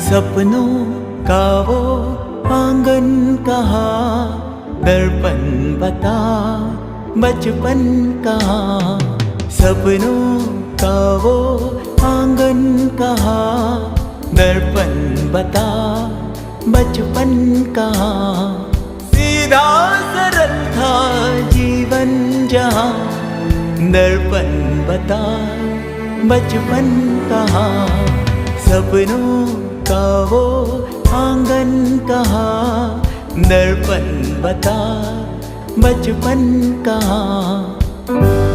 सपनों का वो आंगन कहाँ, दर्पण बता बचपन कहाँ। सपनों का वो आंगन कहाँ, दर्पण बता बचपन कहाँ। सीधा सरल था जीवन जहाँ, दर्पण बता बचपन कहाँ। सपनों का वो आंगन कहाँ, दर्पण बता बचपन कहाँ।